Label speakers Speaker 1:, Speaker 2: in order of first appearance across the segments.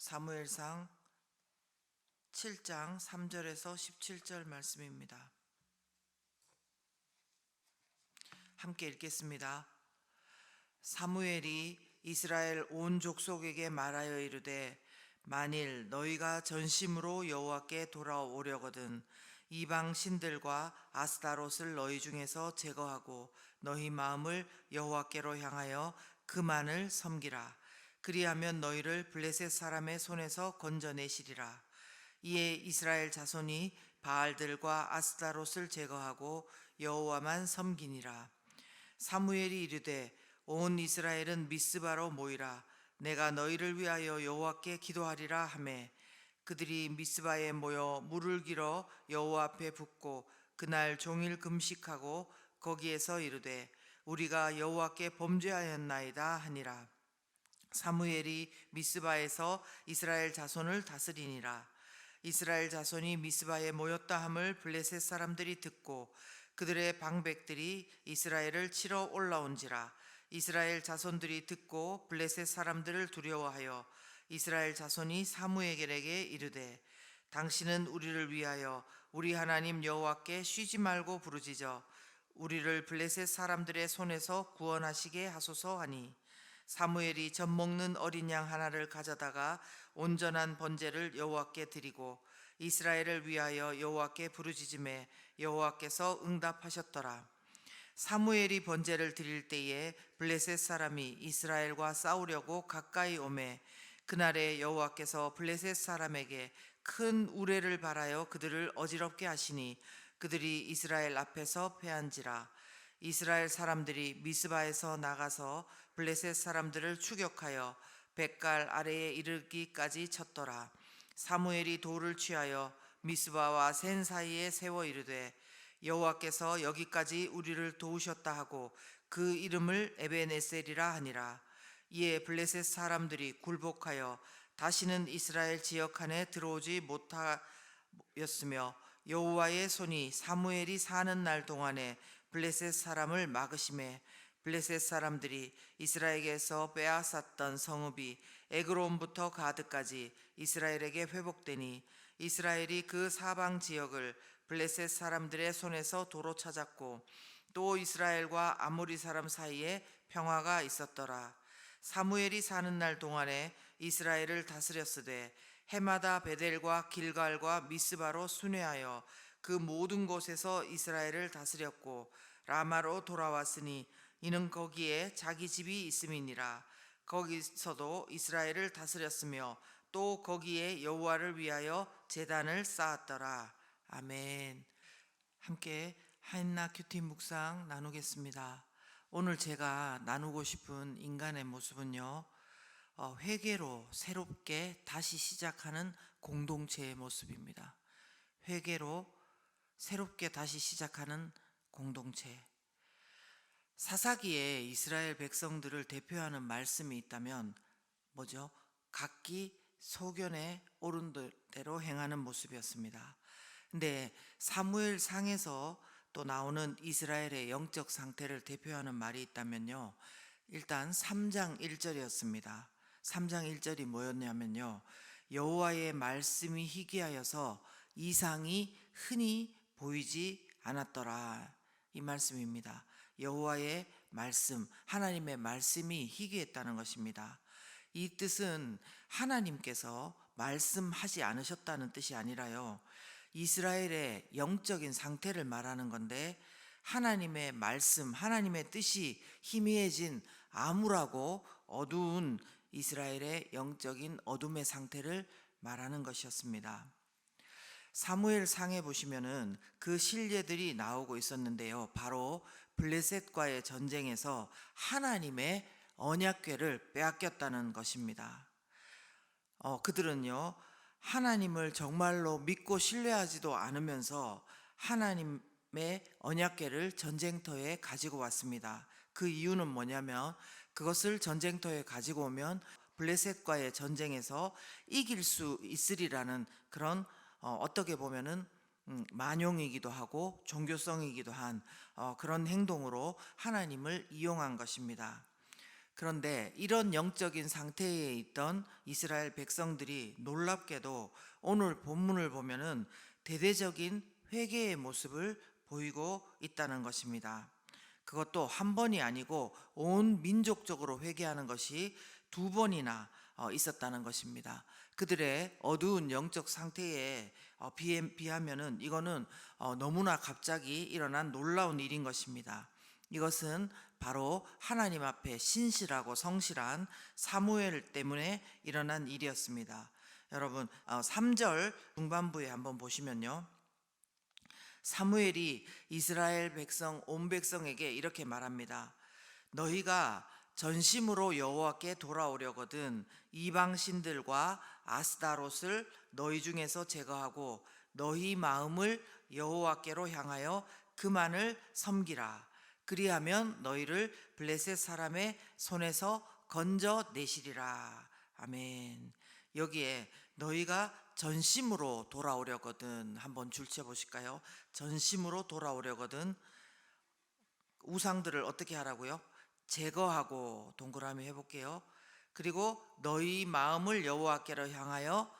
Speaker 1: 사무엘상 7장 3절에서 17절 말씀입니다. 함께 읽겠습니다. 사무엘이 이스라엘 온 족속에게 말하여 이르되 만일 너희가 전심으로 여호와께 돌아오려거든 이방 신들과 아스타롯을 너희 중에서 제거하고 너희 마음을 여호와께로 향하여 그만을 섬기라. 그리하면 너희를 블레셋 사람의 손에서 건져내시리라. 이에 이스라엘 자손이 바알들과 아스타롯을 제거하고 여호와만 섬기니라. 사무엘이 이르되 온 이스라엘은 미스바로 모이라. 내가 너희를 위하여 여호와께 기도하리라 하매 그들이 미스바에 모여 물을 길어 여호와 앞에 붓고 그날 종일 금식하고 거기에서 이르되 우리가 여호와께 범죄하였나이다 하니라. 사무엘이 미스바에서 이스라엘 자손을 다스리니라. 이스라엘 자손이 미스바에 모였다 함을 블레셋 사람들이 듣고 그들의 방백들이 이스라엘을 치러 올라온지라. 이스라엘 자손들이 듣고 블레셋 사람들을 두려워하여 이스라엘 자손이 사무엘에게 이르되 당신은 우리를 위하여 우리 하나님 여호와께 쉬지 말고 부르짖어 우리를 블레셋 사람들의 손에서 구원하시게 하소서 하니 사무엘이 젖 먹는 어린 양 하나를 가져다가 온전한 번제를 여호와께 드리고 이스라엘을 위하여 여호와께 부르짖음에 여호와께서 응답하셨더라. 사무엘이 번제를 드릴 때에 블레셋 사람이 이스라엘과 싸우려고 가까이 오매 그날에 여호와께서 블레셋 사람에게 큰 우레를 발하여 그들을 어지럽게 하시니 그들이 이스라엘 앞에서 패한지라. 이스라엘 사람들이 미스바에서 나가서 블레셋 사람들을 추격하여 벳갈 아래에 이르기까지 쳤더라. 사무엘이 돌을 취하여 미스바와 센 사이에 세워 이르되 여호와께서 여기까지 우리를 도우셨다 하고 그 이름을 에벤에셀이라 하니라. 이에 블레셋 사람들이 굴복하여 다시는 이스라엘 지역 안에 들어오지 못하였으며 여호와의 손이 사무엘이 사는 날 동안에 블레셋 사람을 막으심에 블레셋 사람들이 이스라엘에게서 빼앗았던 성읍이 에그론부터 가드까지 이스라엘에게 회복되니 이스라엘이 그 사방 지역을 블레셋 사람들의 손에서 도로 찾았고 또 이스라엘과 아모리 사람 사이에 평화가 있었더라. 사무엘이 사는 날 동안에 이스라엘을 다스렸으되 해마다 베델과 길갈과 미스바로 순회하여 그 모든 곳에서 이스라엘을 다스렸고 라마로 돌아왔으니 이는 거기에 자기 집이 있음이니라. 거기서도 이스라엘을 다스렸으며 또 거기에 여호와를 위하여 제단을 쌓았더라. 아멘. 함께 하인나 큐티 묵상 나누겠습니다. 오늘 제가 나누고 싶은 인간의 모습은요, 회개로 새롭게 다시 시작하는 공동체의 모습입니다. 회개로 새롭게 다시 시작하는 공동체. 사사기에 이스라엘 백성들을 대표하는 말씀이 있다면 뭐죠? 각기 소견에 오른 대로 행하는 모습이었습니다. 근데 사무엘 상에서 또 나오는 이스라엘의 영적 상태를 대표하는 말이 있다면요, 일단 3장 1절이었습니다. 3장 1절이 뭐였냐면요, 여호와의 말씀이 희귀하여서 이상이 흔히 보이지 않았더라, 이 말씀입니다. 여호와의 말씀, 하나님의 말씀이 희귀했다는 것입니다. 이 뜻은 하나님께서 말씀하지 않으셨다는 뜻이 아니라요, 이스라엘의 영적인 상태를 말하는 건데 하나님의 말씀, 하나님의 뜻이 희미해진 암울하고 어두운 이스라엘의 영적인 어둠의 상태를 말하는 것이었습니다. 사무엘 상에 보시면은 그 실례들이 나오고 있었는데요, 바로 블레셋과의 전쟁에서 하나님의 언약궤를 빼앗겼다는 것입니다. 그들은요, 하나님을 정말로 믿고 신뢰하지도 않으면서 하나님의 언약궤를 전쟁터에 가지고 왔습니다. 그 이유는 뭐냐면 그것을 전쟁터에 가지고 오면 블레셋과의 전쟁에서 이길 수 있으리라는 그런 어떻게 보면은 만용이기도 하고 종교성이기도 한 그런 행동으로 하나님을 이용한 것입니다. 그런데 이런 영적인 상태에 있던 이스라엘 백성들이 놀랍게도 오늘 본문을 보면은 대대적인 회개의 모습을 보이고 있다는 것입니다. 그것도 한 번이 아니고 온 민족적으로 회개하는 것이 두 번이나 있었다는 것입니다. 그들의 어두운 영적 상태에 비하면은 이거는 너무나 갑자기 일어난 놀라운 일인 것입니다. 이것은 바로 하나님 앞에 신실하고 성실한 사무엘 때문에 일어난 일이었습니다. 여러분 3절 중반부에 한번 보시면요, 사무엘이 이스라엘 백성 온 백성에게 이렇게 말합니다. 너희가 전심으로 여호와께 돌아오려거든 이방 신들과 아스다롯을 너희 중에서 제거하고 너희 마음을 여호와께로 향하여 그만을 섬기라. 그리하면 너희를 블레셋 사람의 손에서 건져내시리라. 아멘. 여기에 너희가 전심으로 돌아오려거든 한번 줄쳐 보실까요? 전심으로 돌아오려거든 우상들을 어떻게 하라고요? 제거하고, 동그라미 해볼게요. 그리고 너희 마음을 여호와께로 향하여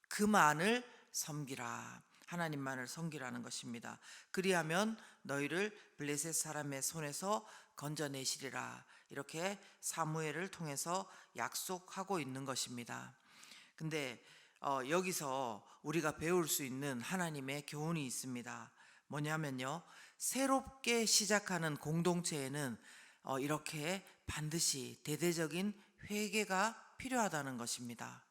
Speaker 1: 그만을 섬기라. 하나님만을 섬기라는 것입니다. 그리하면 너희를 블레셋 사람의 손에서 건져내시리라. 이렇게 사무엘을 통해서 약속하고 있는 것입니다. 근데 여기서 우리가 배울 수 있는 하나님의 교훈이 있습니다. 뭐냐면요, 새롭게 시작하는 공동체에는 이렇게 반드시 대대적인 회개가 필요하다는 것입니다.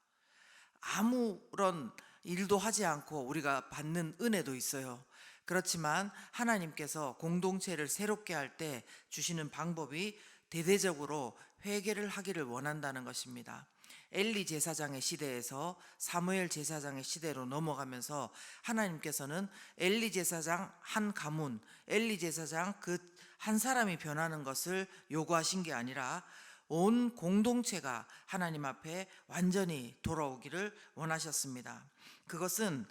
Speaker 1: 아무런 일도 하지 않고 우리가 받는 은혜도 있어요. 그렇지만 하나님께서 공동체를 새롭게 할 때 주시는 방법이 대대적으로 회개를 하기를 원한다는 것입니다. 엘리 제사장의 시대에서 사무엘 제사장의 시대로 넘어가면서 하나님께서는 엘리 제사장 한 가문, 엘리 제사장 그 한 사람이 변하는 것을 요구하신 게 아니라 온 공동체가 하나님 앞에 완전히 돌아오기를 원하셨습니다. 그것은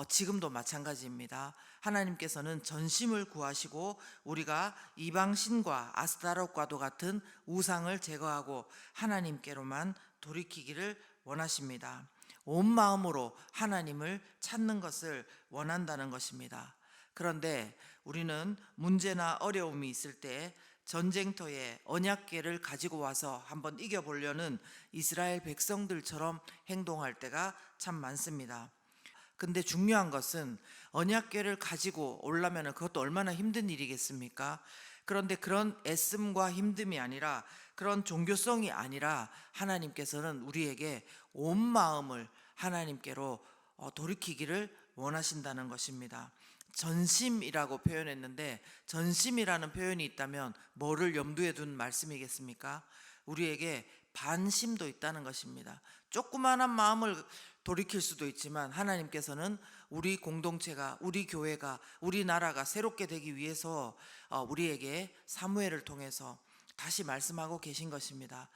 Speaker 1: 지금도 마찬가지입니다. 하나님께서는 전심을 구하시고 우리가 이방신과 아스타롯과도 같은 우상을 제거하고 하나님께로만 돌이키기를 원하십니다. 온 마음으로 하나님을 찾는 것을 원한다는 것입니다. 그런데 우리는 문제나 어려움이 있을 때 전쟁터에 언약궤를 가지고 와서 한번 이겨보려는 이스라엘 백성들처럼 행동할 때가 참 많습니다. 근데 중요한 것은 언약궤를 가지고 오려면 그것도 얼마나 힘든 일이겠습니까? 그런데 그런 애씀과 힘듦이 아니라, 그런 종교성이 아니라 하나님께서는 우리에게 온 마음을 하나님께로 돌이키기를 원하신다는 것입니다. 전심이라고 표현했는데, 전심이라는 표현이 있다면 뭐를 염두에 둔 말씀이겠습니까? 우리에게 반심도 있다는 것입니다. 조그마한 마음을 돌이킬 수도 있지만 하나님께서는 우리 공동체가, 우리 교회가, 우리 나라가 새롭게 되기 위해서 우리에게 사무엘을 통해서 다시 말씀하고 계신 것입니다.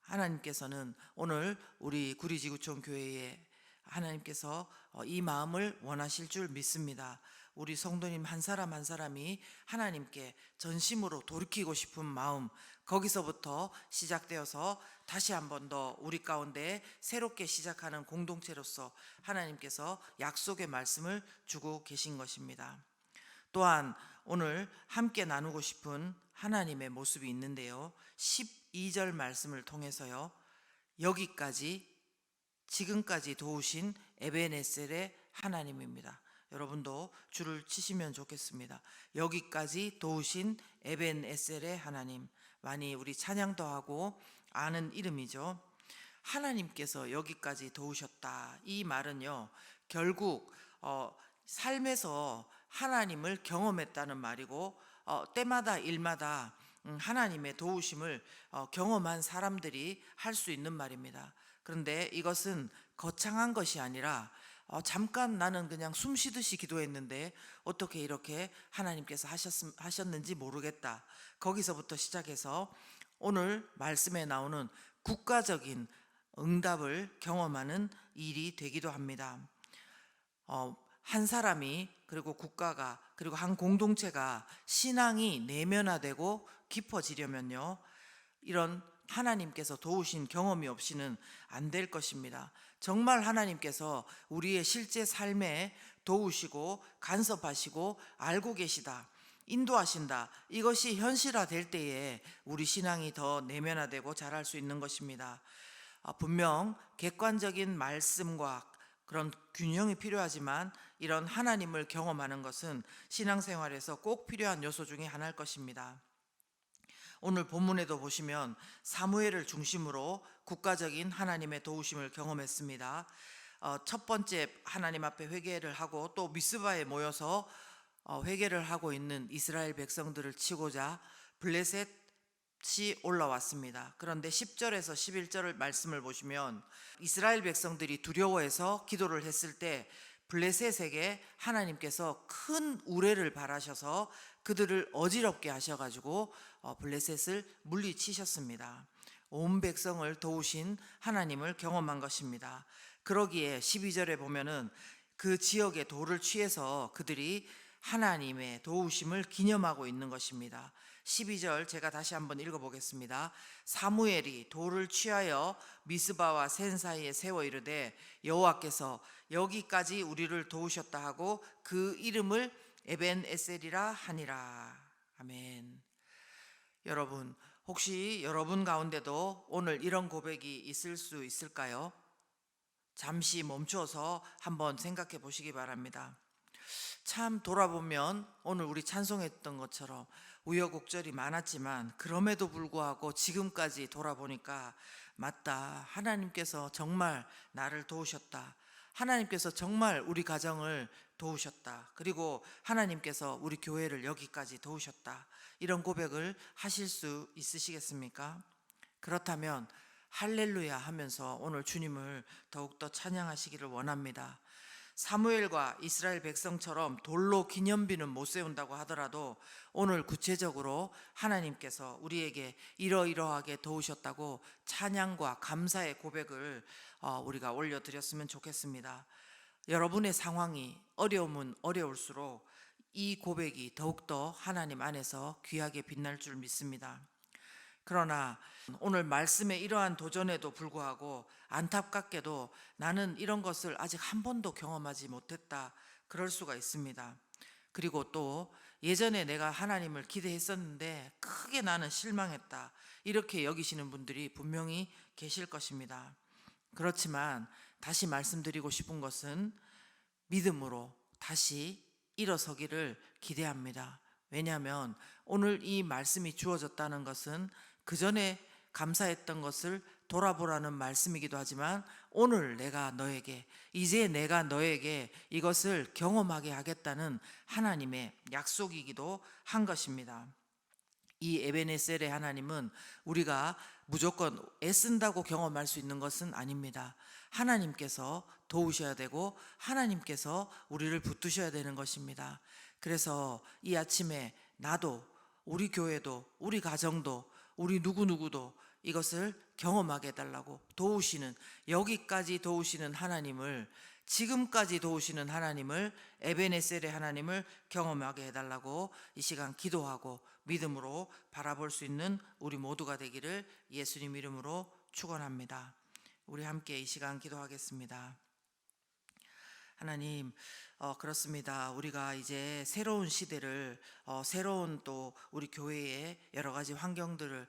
Speaker 1: 하나님께서는 오늘 우리 구리지구촌 교회에 하나님께서 이 마음을 원하실 줄 믿습니다. 우리 성도님 한 사람 한 사람이 하나님께 전심으로 돌이키고 싶은 마음, 거기서부터 시작되어서 다시 한 번 더 우리 가운데 새롭게 시작하는 공동체로서 하나님께서 약속의 말씀을 주고 계신 것입니다. 또한 오늘 함께 나누고 싶은 하나님의 모습이 있는데요, 12절 말씀을 통해서요, 여기까지 지금까지 도우신 에베네셀의 하나님입니다. 여러분도 줄을 치시면 좋겠습니다. 여기까지 도우신 에벤에셀의 하나님, 많이 우리 찬양도 하고 아는 이름이죠. 하나님께서 여기까지 도우셨다, 이 말은요, 결국 삶에서 하나님을 경험했다는 말이고, 때마다 일마다 하나님의 도우심을 경험한 사람들이 할 수 있는 말입니다. 그런데 이것은 거창한 것이 아니라 잠깐 나는 그냥 숨 쉬듯이 기도했는데 어떻게 이렇게 하나님께서 하셨는지 모르겠다, 거기서부터 시작해서 오늘 말씀에 나오는 국가적인 응답을 경험하는 일이 되기도 합니다. 한 사람이, 그리고 국가가, 그리고 한 공동체가 신앙이 내면화되고 깊어지려면요, 이런 하나님께서 도우신 경험이 없이는 안 될 것입니다. 정말 하나님께서 우리의 실제 삶에 도우시고 간섭하시고 알고 계시다, 인도하신다, 이것이 현실화될 때에 우리 신앙이 더 내면화되고 자랄 수 있는 것입니다. 분명 객관적인 말씀과 그런 균형이 필요하지만 이런 하나님을 경험하는 것은 신앙생활에서 꼭 필요한 요소 중에 하나일 것입니다. 오늘 본문에도 보시면 사무엘을 중심으로 국가적인 하나님의 도우심을 경험했습니다. 첫 번째 하나님 앞에 회개를 하고 또 미스바에 모여서 회개를 하고 있는 이스라엘 백성들을 치고자 블레셋이 올라왔습니다. 그런데 10절에서 11절 말씀을 보시면 이스라엘 백성들이 두려워해서 기도를 했을 때 블레셋에게 하나님께서 큰 우레를 바라셔서 그들을 어지럽게 하셔가지고 블레셋을 물리치셨습니다. 온 백성을 도우신 하나님을 경험한 것입니다. 그러기에 12절에 보면은 그 지역의 돌을 취해서 그들이 하나님의 도우심을 기념하고 있는 것입니다. 12절 제가 다시 한번 읽어보겠습니다. 사무엘이 돌을 취하여 미스바와 센 사이에 세워 이르되 여호와께서 여기까지 우리를 도우셨다 하고 그 이름을 에벤에셀이라 하니라. 아멘. 여러분, 혹시 여러분 가운데도 오늘 이런 고백이 있을 수 있을까요? 잠시 멈춰서 한번 생각해 보시기 바랍니다. 참 돌아보면 오늘 우리 찬송했던 것처럼 우여곡절이 많았지만 그럼에도 불구하고 지금까지 돌아보니까 맞다, 하나님께서 정말 나를 도우셨다, 하나님께서 정말 우리 가정을 도우셨다, 그리고 하나님께서 우리 교회를 여기까지 도우셨다, 이런 고백을 하실 수 있으시겠습니까? 그렇다면 할렐루야 하면서 오늘 주님을 더욱더 찬양하시기를 원합니다. 사무엘과 이스라엘 백성처럼 돌로 기념비는 못 세운다고 하더라도 오늘 구체적으로 하나님께서 우리에게 이러이러하게 도우셨다고 찬양과 감사의 고백을 우리가 올려드렸으면 좋겠습니다. 여러분의 상황이 어려우면 어려울수록 이 고백이 더욱더 하나님 안에서 귀하게 빛날 줄 믿습니다. 그러나 오늘 말씀의 이러한 도전에도 불구하고 안타깝게도 나는 이런 것을 아직 한 번도 경험하지 못했다, 그럴 수가 있습니다. 그리고 또 예전에 내가 하나님을 기대했었는데 크게 나는 실망했다, 이렇게 여기시는 분들이 분명히 계실 것입니다. 그렇지만 다시 말씀드리고 싶은 것은 믿음으로 다시 일어서기를 기대합니다. 왜냐하면 오늘 이 말씀이 주어졌다는 것은 그 전에 감사했던 것을 돌아보라는 말씀이기도 하지만 오늘 내가 너에게, 이제 내가 너에게 이것을 경험하게 하겠다는 하나님의 약속이기도 한 것입니다. 이 에베네셀의 하나님은 우리가 무조건 애쓴다고 경험할 수 있는 것은 아닙니다. 하나님께서 도우셔야 되고 하나님께서 우리를 붙드셔야 되는 것입니다. 그래서 이 아침에 나도, 우리 교회도, 우리 가정도, 우리 누구누구도 이것을 경험하게 해달라고, 도우시는, 여기까지 도우시는 하나님을, 지금까지 도우시는 하나님을, 에베네셀의 하나님을 경험하게 해달라고 이 시간 기도하고 믿음으로 바라볼 수 있는 우리 모두가 되기를 예수님 이름으로 축원합니다. 우리 함께 이 시간 기도하겠습니다. 하나님, 그렇습니다. 우리가 이제 새로운 시대를, 새로운 또 우리 교회의 여러 가지 환경들을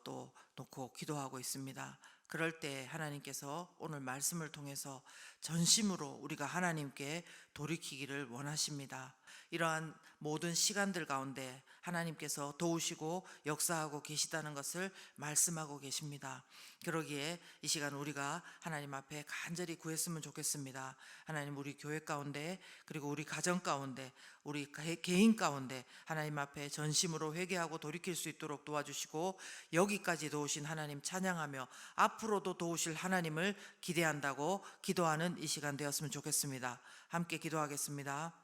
Speaker 1: 또 놓고 기도하고 있습니다. 그럴 때 하나님께서 오늘 말씀을 통해서 전심으로 우리가 하나님께 돌이키기를 원하십니다. 이러한 모든 시간들 가운데 하나님께서 도우시고 역사하고 계시다는 것을 말씀하고 계십니다. 그러기에 이 시간 우리가 하나님 앞에 간절히 구했으면 좋겠습니다. 하나님, 우리 교회 가운데, 그리고 우리 가정 가운데, 우리 개인 가운데 하나님 앞에 전심으로 회개하고 돌이킬 수 있도록 도와주시고, 여기까지 도우신 하나님 찬양하며 앞으로도 도우실 하나님을 기대한다고 기도하는 이 시간 되었으면 좋겠습니다. 함께 기도하겠습니다.